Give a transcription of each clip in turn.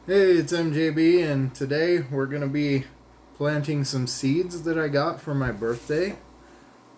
Hey, it's MJB, and today we're going to be planting some seeds that I got for my birthday.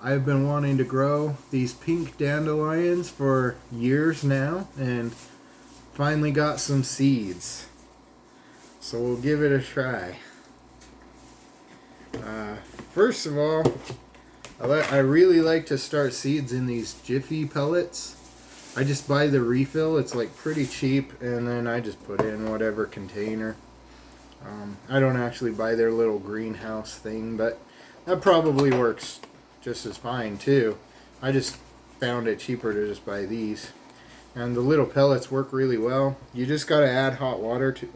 I've been wanting to grow these pink dandelions for years now, and finally got some seeds. So we'll give it a try. Uh, First of all, I really like to start seeds in these Jiffy pellets. I just buy the refill, it's like pretty cheap, and then I just put it in whatever container. I don't actually buy their little greenhouse thing, but that probably works just as fine too. I just found it cheaper to just buy these. And the little pellets work really well. You just got to add hot water to,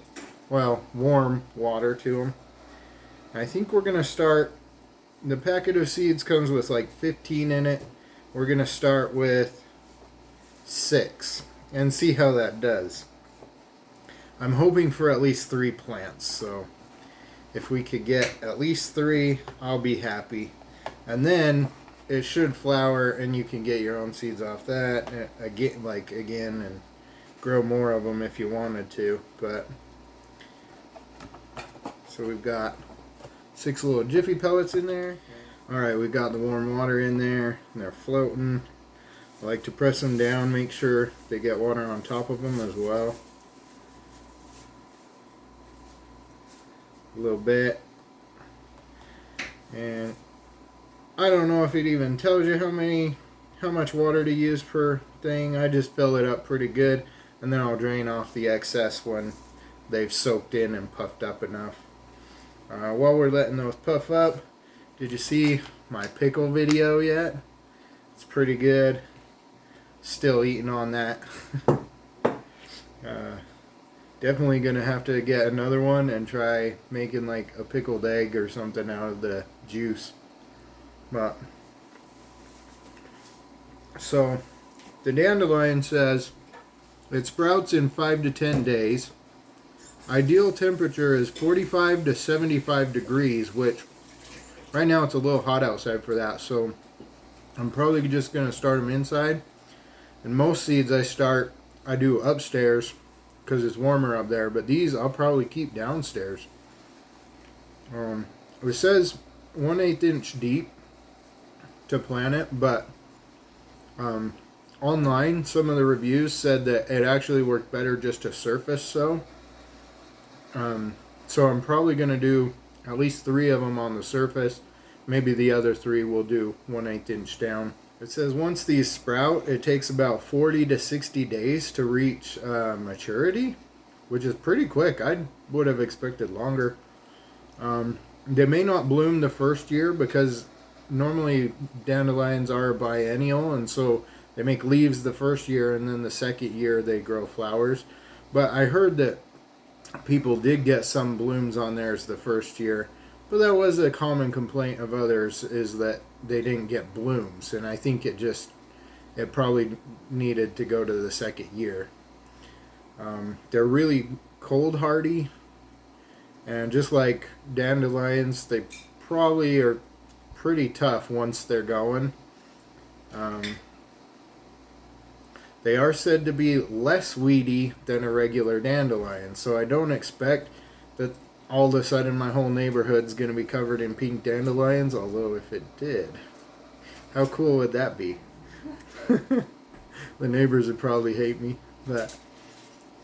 well, warm water to them. I think we're going to start, the packet of seeds comes with like 15 in it. We're going to start with 6 and see how that does. I'm hoping for at least 3 plants, so if we could get at least 3, I'll be happy. And then it should flower, and you can get your own seeds off that again, and grow more of them if you wanted to. But so we've got 6 little Jiffy pellets in there. All right, we've got the warm water in there, and they're floating. I like to press them down, make sure they get water on top of them as well. A little bit, and I don't know if it even tells you how much water to use per thing. I just fill it up pretty good, and then I'll drain off the excess when they've soaked in and puffed up enough. While we're letting those puff up, did you see my pickle video yet? It's pretty good. Still eating on that. Definitely gonna have to get another one and try making like a pickled egg or something out of the juice. But so the dandelion says it sprouts in 5 to 10 days. Ideal temperature is 45 to 75 degrees, which right now it's a little hot outside for that, so I'm probably just gonna start them inside. And most seeds I do upstairs because it's warmer up there, but these I'll probably keep downstairs. It says 1/8 inch deep to plant it, but online some of the reviews said that it actually worked better just to surface sow. So I'm probably going to do at least 3 of them on the surface. Maybe the other 3 will do 1/8 inch down. It says once these sprout, it takes about 40 to 60 days to reach maturity, which is pretty quick. I would have expected longer. They may not bloom the first year because normally dandelions are biennial, and so they make leaves the first year, and then the second year they grow flowers. But I heard that people did get some blooms on theirs the first year. But that was a common complaint of others, is that they didn't get blooms, and I think it probably needed to go to the second year. They're really cold hardy, and just like dandelions, they probably are pretty tough once they're going. They are said to be less weedy than a regular dandelion, so I don't expect that all of a sudden my whole neighborhood's going to be covered in pink dandelions, although if it did, how cool would that be? The neighbors would probably hate me, but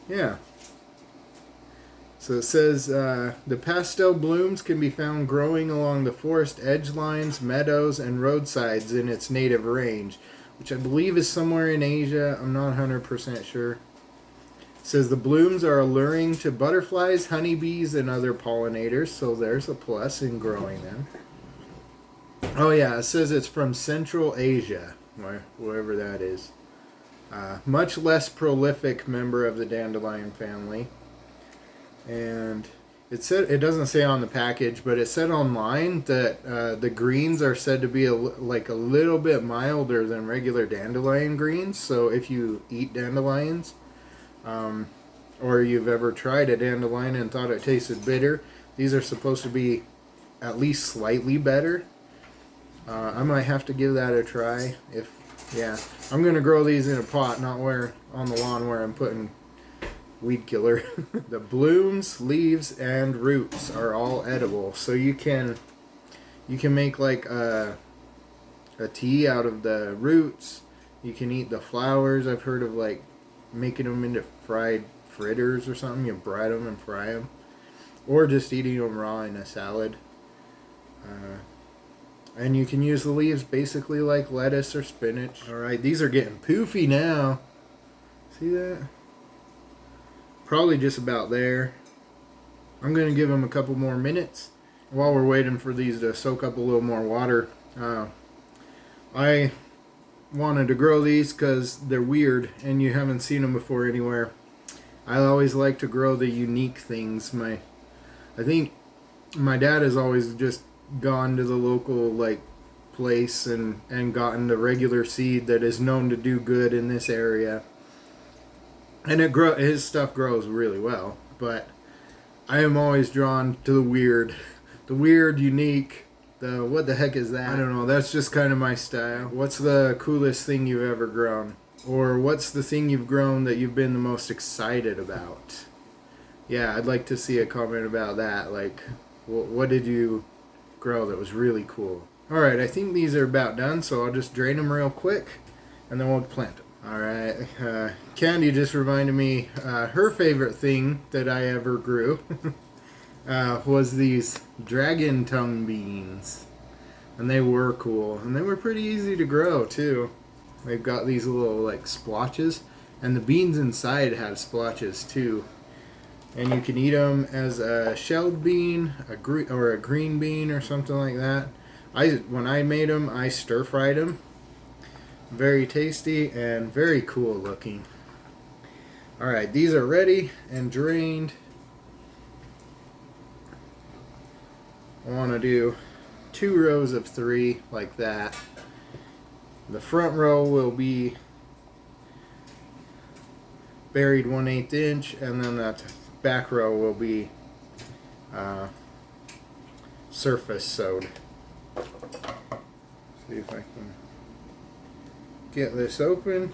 yeah. So it says the pastel blooms can be found growing along the forest edge lines, meadows, and roadsides in its native range, which I believe is somewhere in Asia. I'm not 100% sure. It says the blooms are alluring to butterflies, honeybees, and other pollinators, so there's a plus in growing them. Oh yeah, it says it's from Central Asia, wherever that is. Much less prolific member of the dandelion family. And it doesn't say on the package, but it said online that the greens are said to be like a little bit milder than regular dandelion greens. So if you eat dandelions, or you've ever tried a dandelion and thought it tasted bitter, these are supposed to be at least slightly better. I might have to give that a try. I'm gonna grow these in a pot, not on the lawn where I'm putting weed killer. The blooms, leaves, and roots are all edible. So you can make like a tea out of the roots. You can eat the flowers. I've heard of like making them into fried fritters or something. You bread them and fry them, or just eating them raw in a salad. And you can use the leaves basically like lettuce or spinach. Alright, these are getting poofy now. See that? Probably just about there. I'm going to give them a couple more minutes while we're waiting for these to soak up a little more water. I wanted to grow these because they're weird and you haven't seen them before anywhere. I always like to grow the unique things. I think my dad has always just gone to the local like place and gotten the regular seed that is known to do good in this area, and his stuff grows really well, but I am always drawn to the weird, unique, the what the heck is that? I don't know, that's just kind of my style. What's the coolest thing you've ever grown? Or what's the thing you've grown that you've been the most excited about? Yeah, I'd like to see a comment about that. Like, what did you grow that was really cool? Alright, I think these are about done, so I'll just drain them real quick, and then we'll plant them. Alright, Candy just reminded me, her favorite thing that I ever grew was these dragon tongue beans. And they were cool, and they were pretty easy to grow, too. They've got these little, like, splotches, and the beans inside have splotches, too. And you can eat them as a shelled bean, a green bean, or something like that. When I made them, I stir-fried them. Very tasty and very cool looking. Alright, these are ready and drained. I want to do 2 rows of 3 like that. The front row will be buried 1/8 inch, and then that back row will be surface sowed. See if I can get this open.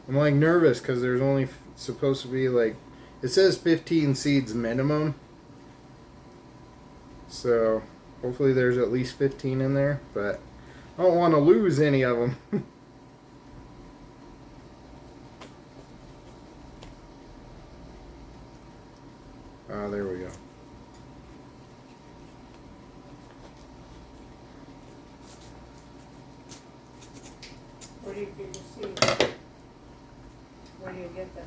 I'm like nervous because there's only supposed to be like, it says 15 seeds minimum, so hopefully there's at least 15 in there, but I don't want to lose any of them. There we go. Where do you get your seeds? Where do you get them?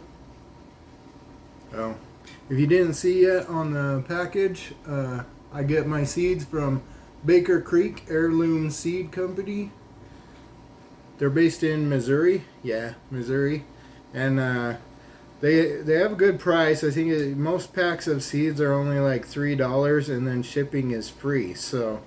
Oh, if you didn't see yet on the package, I get my seeds from Baker Creek Heirloom Seed Company. They're based in Missouri. Yeah, Missouri. And they have a good price. I think most packs of seeds are only like $3, and then shipping is free. So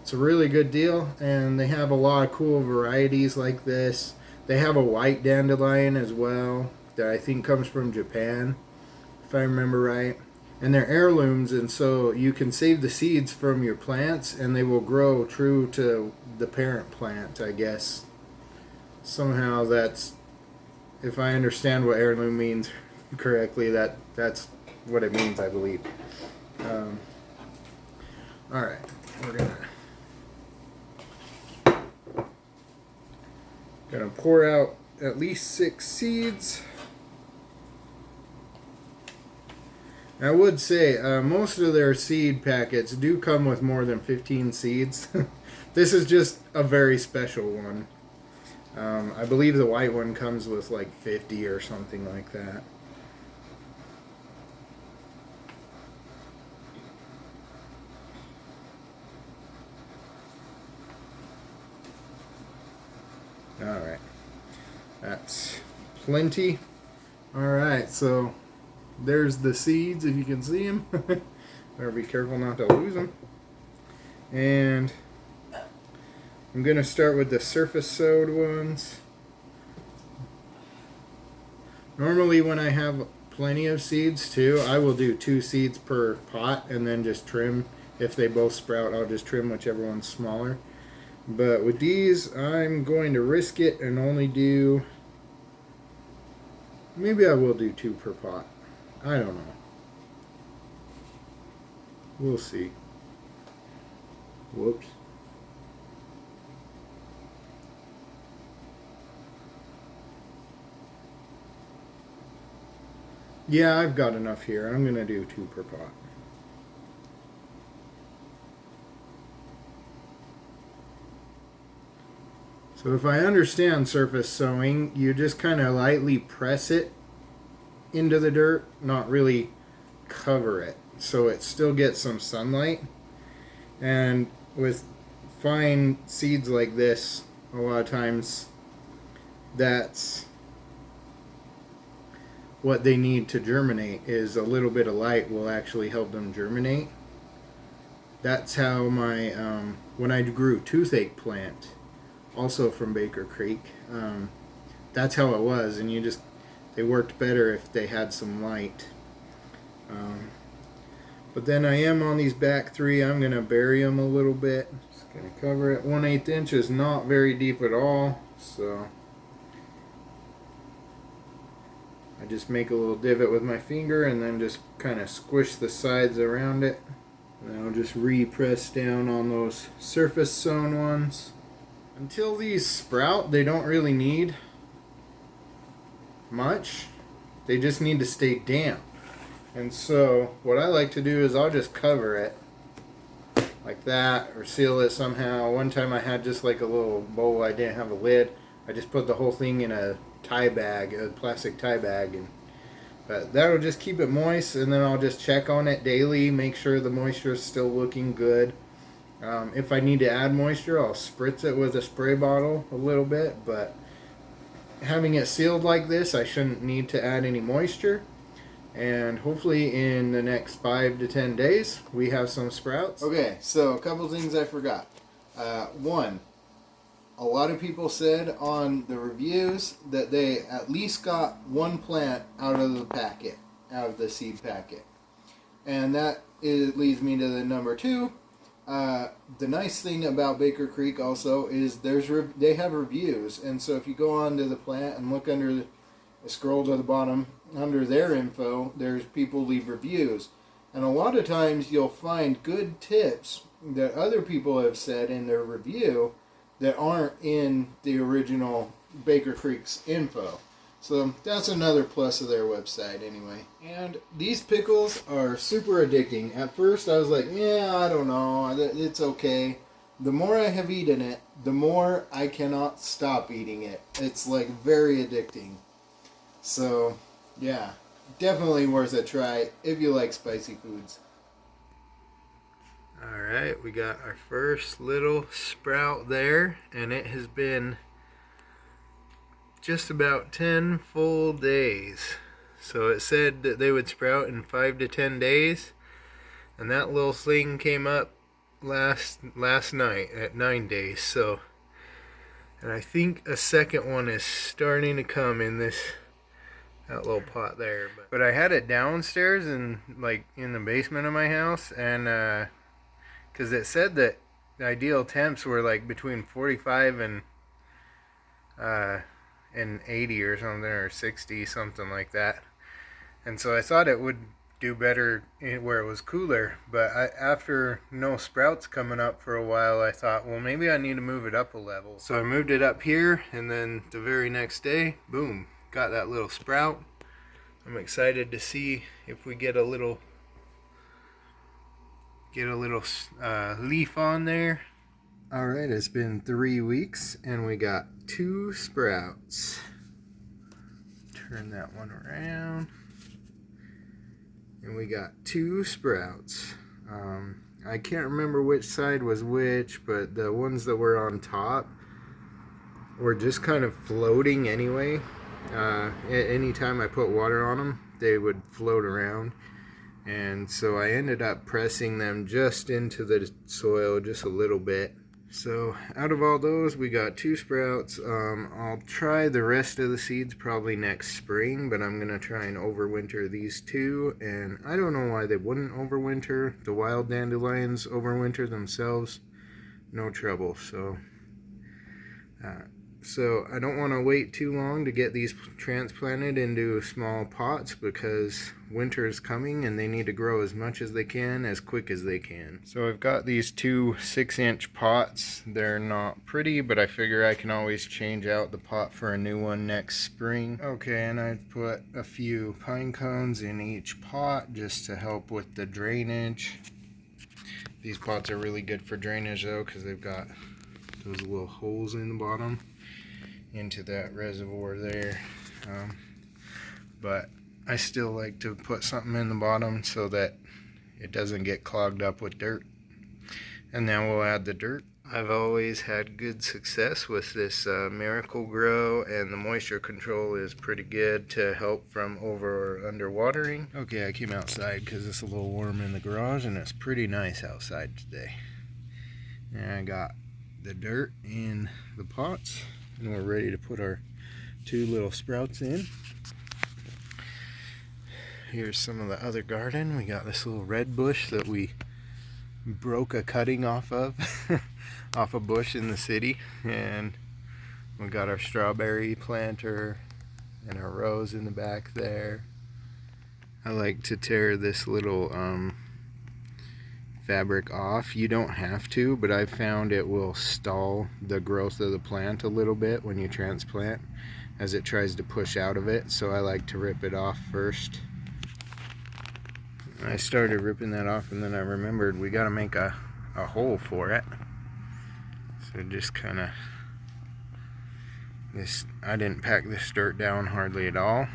it's a really good deal. And they have a lot of cool varieties like this. They have a white dandelion as well that I think comes from Japan, if I remember right. And they're heirlooms, and so you can save the seeds from your plants and they will grow true to the parent plant, I guess. Somehow that's, if I understand what heirloom means correctly, that's what it means, I believe. Alright, we're gonna pour out at least 6 seeds. I would say most of their seed packets do come with more than 15 seeds. This is just a very special one. I believe the white one comes with like 50 or something like that. Alright, that's plenty. Alright, so there's the seeds, if you can see them. Better be careful not to lose them. And I'm going to start with the surface sowed ones. Normally when I have plenty of seeds too, I will do 2 seeds per pot and then just trim. If they both sprout, I'll just trim whichever one's smaller. But with these, I'm going to risk it and only do, maybe I will do 2 per pot. I don't know. We'll see. Whoops. Yeah, I've got enough here. I'm gonna do 2 per pot. So if I understand surface sowing, you just kind of lightly press it into the dirt, not really cover it, so it still gets some sunlight. And with fine seeds like this, a lot of times that's what they need to germinate, is a little bit of light will actually help them germinate. That's how my when I grew toothache plant, also from Baker Creek, that's how it was, and they worked better if they had some light. But then I am on these back 3. I'm gonna bury them a little bit. Just gonna cover it. 1/8 inch is not very deep at all, so I just make a little divot with my finger and then just kind of squish the sides around it. And I'll just re-press down on those surface sown ones. Until these sprout, they don't really need much. They just need to stay damp. And so what I like to do is I'll just cover it like that, or seal it somehow. One time I had just like a little bowl, I didn't have a lid. I just put the whole thing in a tie bag, a plastic tie bag, but that'll just keep it moist. And then I'll just check on it daily, make sure the moisture is still looking good. If I need to add moisture, I'll spritz it with a spray bottle a little bit, but having it sealed like this, I shouldn't need to add any moisture. And hopefully in the next 5 to 10 days, we have some sprouts. Okay, so a couple things I forgot. One, a lot of people said on the reviews that they at least got 1 plant out of the packet, out of the seed packet. And that leads me to the number 2. The nice thing about Baker Creek also is they have reviews. And so if you go onto the plant and look under scroll to the bottom, under their info, there's people leave reviews. And a lot of times you'll find good tips that other people have said in their review that aren't in the original Baker Creek's info. So that's another plus of their website anyway. And these pickles are super addicting. At first I was like, yeah, I don't know, it's okay. The more I have eaten it, the more I cannot stop eating it. It's like very addicting. So yeah, definitely worth a try if you like spicy foods. Alright, we got our first little sprout there, and it has been just about 10 full days. So it said that they would sprout in 5 to 10 days, and that little thing came up last night at 9 days. So, and I think a second one is starting to come in that little pot there. But I had it downstairs in the basement of my house, and because it said that the ideal temps were like between 45 and 80 or something, or 60, something like that. And so I thought it would do better where it was cooler. But after no sprouts coming up for a while, I thought, well, maybe I need to move it up a level. So I moved it up here, and then the very next day, boom, got that little sprout. I'm excited to see if we get a little leaf on there. Alright, it's been 3 weeks and we got 2 sprouts. Turn that one around. And we got 2 sprouts. I can't remember which side was which, but the ones that were on top were just kind of floating anyway. Anytime I put water on them, they would float around. And so I ended up pressing them just into the soil just a little bit. So out of all those, we got 2 sprouts. I'll try the rest of the seeds probably next spring, but I'm gonna try and overwinter these 2. And I don't know why they wouldn't overwinter. The wild dandelions overwinter themselves, no trouble. So So I don't want to wait too long to get these transplanted into small pots because winter is coming and they need to grow as much as they can as quick as they can. So I've got these two 6-inch pots. They're not pretty, but I figure I can always change out the pot for a new one next spring. Okay, and I've put a few pine cones in each pot just to help with the drainage. These pots are really good for drainage though because they've got those little holes in the bottom into that reservoir there, but I still like to put something in the bottom so that it doesn't get clogged up with dirt. And now we'll add the dirt. I've always had good success with this Miracle Grow, and the moisture control is pretty good to help from over or under watering. Okay, I came outside because it's a little warm in the garage and it's pretty nice outside today. And I got the dirt in the pots and we're ready to put our 2 little sprouts in. Here's some of the other garden. We got this little red bush that we broke a cutting off of off a bush in the city, and we got our strawberry planter and our rose in the back there. I like to tear this little fabric off. You don't have to, but I've found it will stall the growth of the plant a little bit when you transplant as it tries to push out of it, so I like to rip it off first. I started ripping that off and then I remembered we got to make a hole for it. So just kind of I didn't pack this dirt down hardly at all.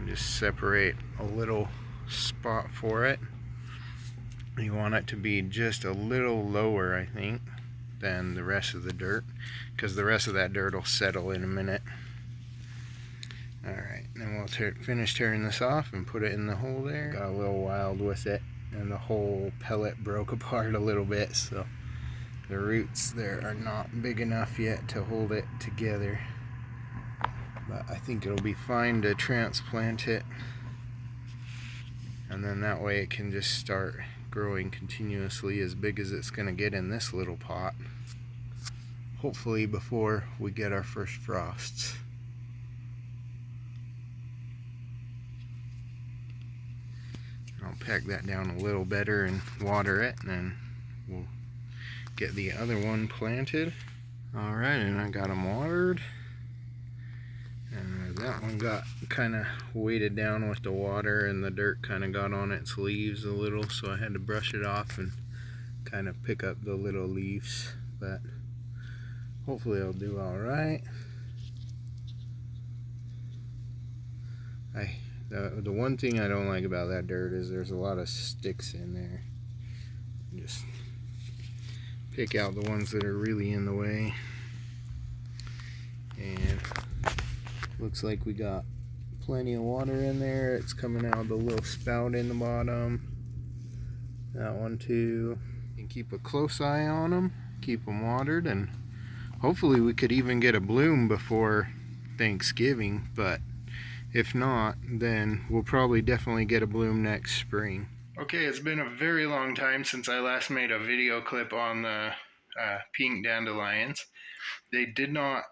Just separate a little spot for it. You want it to be just a little lower, I think, than the rest of the dirt, because the rest of that dirt will settle in a minute. Alright, then we'll finish tearing this off and put it in the hole there. Got a little wild with it, and the whole pellet broke apart a little bit, so the roots there are not big enough yet to hold it together. But I think it'll be fine to transplant it, and then that way it can just start growing continuously as big as it's going to get in this little pot, hopefully before we get our first frosts. I'll pack that down a little better and water it, and then we'll get the other one planted. Alright, and I got them watered, and that one got kind of weighted down with the water and the dirt kind of got on its leaves a little, so I had to brush it off and kind of pick up the little leaves, but hopefully it'll do alright. The one thing I don't like about that dirt is there's a lot of sticks in there. Just pick out the ones that are really in the way. And looks like we got plenty of water in there. It's coming out of the little spout in the bottom. That one too. And keep a close eye on them. Keep them watered, and hopefully we could even get a bloom before Thanksgiving, but if not, then we'll probably definitely get a bloom next spring. Okay, it's been a very long time since I last made a video clip on the pink dandelions. They did not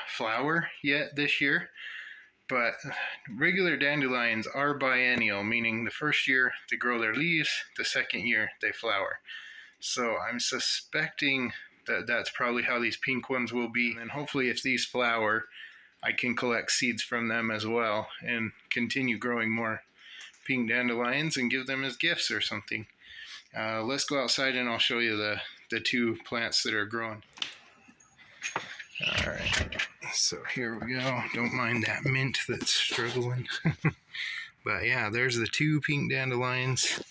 flower yet this year, but regular dandelions are biennial, meaning the first year they grow their leaves, the second year they flower. So I'm suspecting that that's probably how these pink ones will be, and hopefully if these flower, I can collect seeds from them as well and continue growing more pink dandelions and give them as gifts or something. Let's go outside and I'll show you the 2 plants that are growing. Alright, so here we go. Don't mind that mint that's struggling. But yeah, there's the 2 pink dandelions.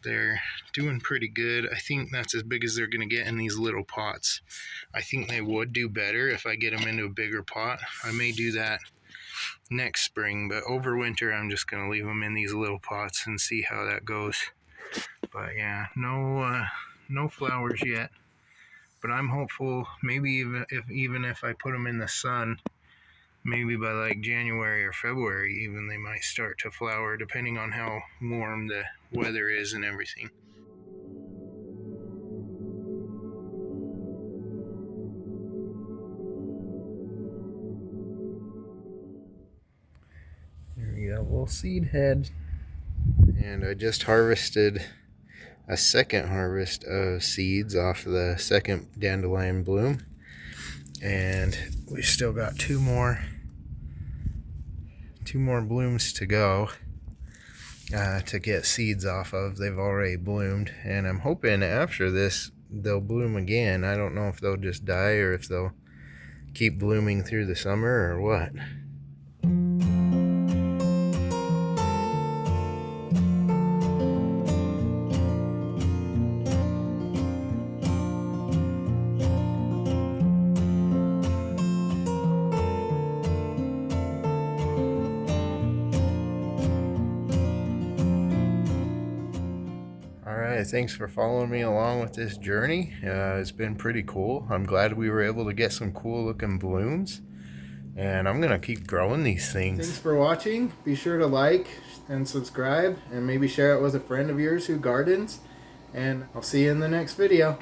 They're doing pretty good. I think that's as big as they're going to get in these little pots. I think they would do better if I get them into a bigger pot. I may do that next spring, but over winter I'm just going to leave them in these little pots and see how that goes. But yeah, no flowers yet. But I'm hopeful, maybe even if I put them in the sun, maybe by like January or February even, they might start to flower, depending on how warm the weather is and everything. little seed head. And I just harvested a second harvest of seeds off the second dandelion bloom. And we still got two more blooms to go to get seeds off of. They've already bloomed, and I'm hoping after this they'll bloom again. I don't know if they'll just die or if they'll keep blooming through the summer or what. Alright, thanks for following me along with this journey. It's been pretty cool. I'm glad we were able to get some cool looking blooms. And I'm going to keep growing these things. Thanks for watching. Be sure to like and subscribe and maybe share it with a friend of yours who gardens. And I'll see you in the next video.